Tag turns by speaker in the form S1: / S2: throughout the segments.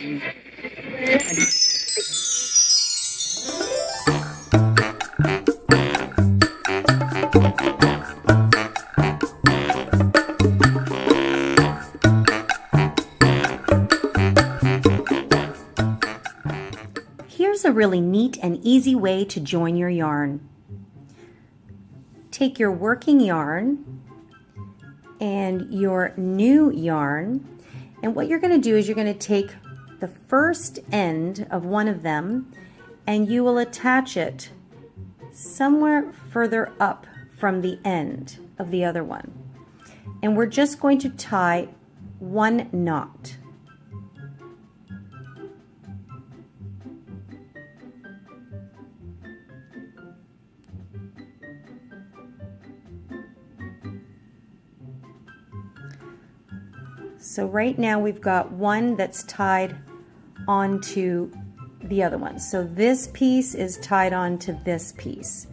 S1: Here's a really neat and easy way to join your yarn. Take your working yarn and your new yarn, and what you're going to do is you're going to take the first end of one of them and you will attach it somewhere further up from the end of the other one. And we're just going to tie one knot. So right now we've got one that's tied onto the other one. So this piece is tied onto this piece.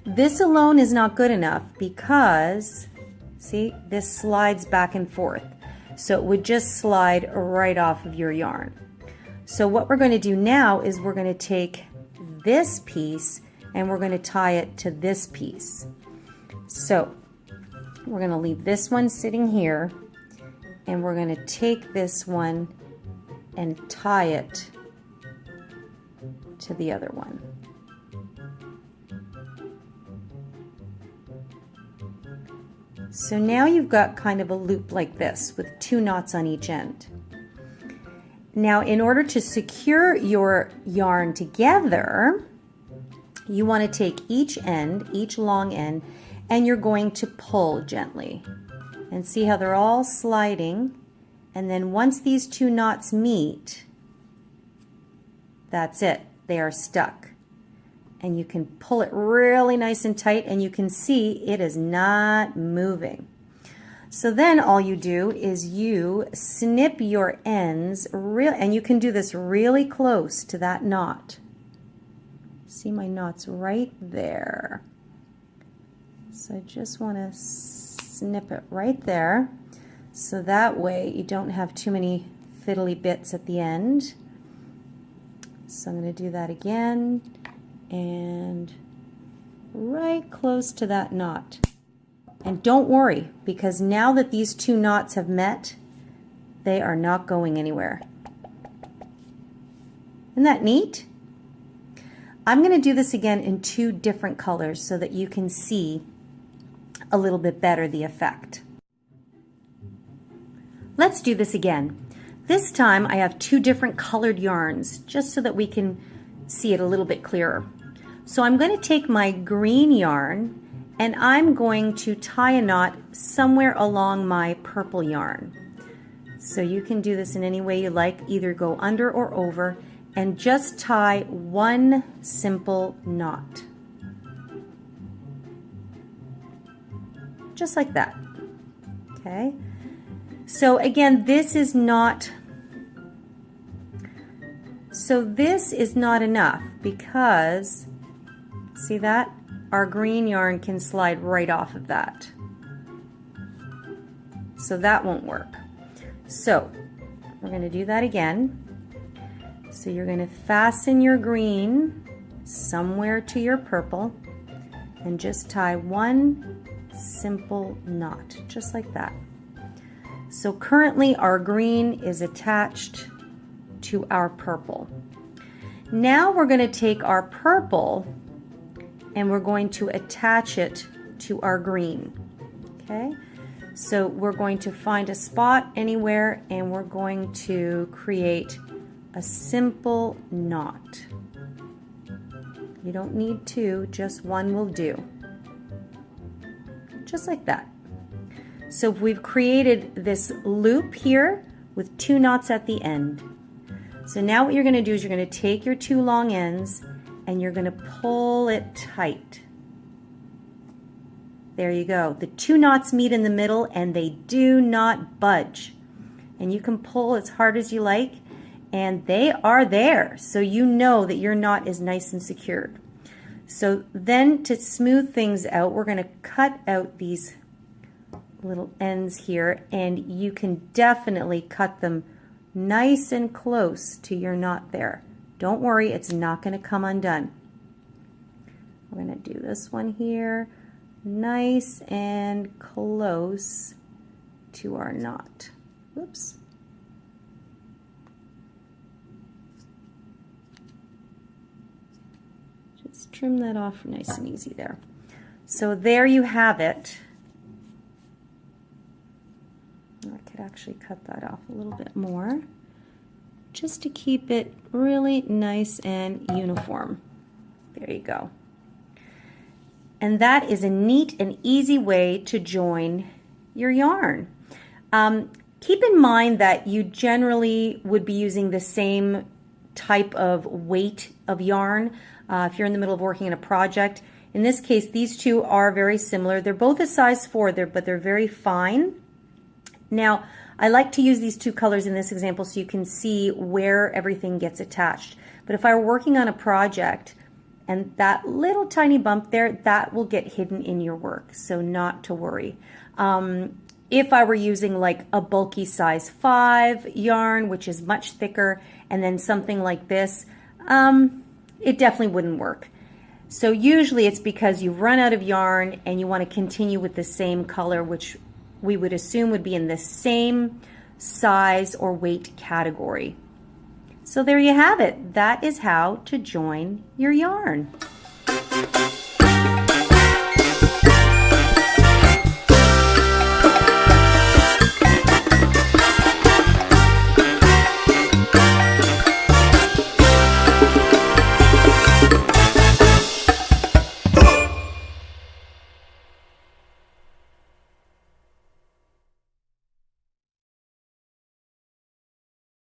S1: This alone is not good enough because, see, this slides back and forth. So it would just slide right off of your yarn. So what we're going to do now is we're going to take this piece and we're going to tie it to this piece. So we're going to leave this one sitting here, and we're going to take this one and tie it to the other one. So now you've got kind of a loop like this with two knots on each end. Now, in order to secure your yarn together, you want to take each end, each long end, and you're going to pull gently. And see how they're all sliding, and then once these two knots meet, that's it, they are stuck. And you can pull it really nice and tight, and you can see it is not moving. So then all you do is you snip your ends, and you can do this really close to that knot. See, my knot's right there. So I just want to snip it right there, so that way you don't have too many fiddly bits at the end. So I'm going to do that again, and right close to that knot. And don't worry, because now that these two knots have met, they are not going anywhere. Isn't that neat? I'm going to do this again in two different colors so that you can see a little bit better the effect. Let's do this again. This time I have two different colored yarns just so that we can see it a little bit clearer. So I'm going to take my green yarn and I'm going to tie a knot somewhere along my purple yarn. So you can do this in any way you like, either go under or over, and just tie one simple knot. Just like that. Okay, so again, this is not enough, because see that our green yarn can slide right off of that, so that won't work. So we're going to do that again. So you're going to fasten your green somewhere to your purple and just tie one simple knot, just like that. So currently our green is attached to our purple. Now we're going to take our purple and we're going to attach it to our green. Okay, so we're going to find a spot anywhere and we're going to create a simple knot. You don't need two, just one will do. Just like that. So we've created this loop here with two knots at the end. So now what you're going to do is you're going to take your two long ends and you're going to pull it tight. There you go. The two knots meet in the middle and they do not budge. And you can pull as hard as you like, and they are there, so you know that your knot is nice and secured. So then, to smooth things out, we're going to cut out these little ends here, and you can definitely cut them nice and close to your knot there. Don't worry, it's not going to come undone. We're going to do this one here, nice and close to our knot. Whoops. Just trim that off nice and easy there. So there you have it. I could actually cut that off a little bit more just to keep it really nice and uniform. There you go. And that is a neat and easy way to join your yarn. Keep in mind that you generally would be using the same type of weight of yarn if you're in the middle of working in a project. In this case, these two are very similar. They're both a size 4, but they're very fine. Now, I like to use these two colors in this example so you can see where everything gets attached. But if I were working on a project, and that little tiny bump there, that will get hidden in your work, so not to worry. If I were using like a bulky size 5 yarn, which is much thicker, and then something like this, it definitely wouldn't work. So usually it's because you've run out of yarn and you want to continue with the same color, which we would assume would be in the same size or weight category. So there you have it. That is how to join your yarn.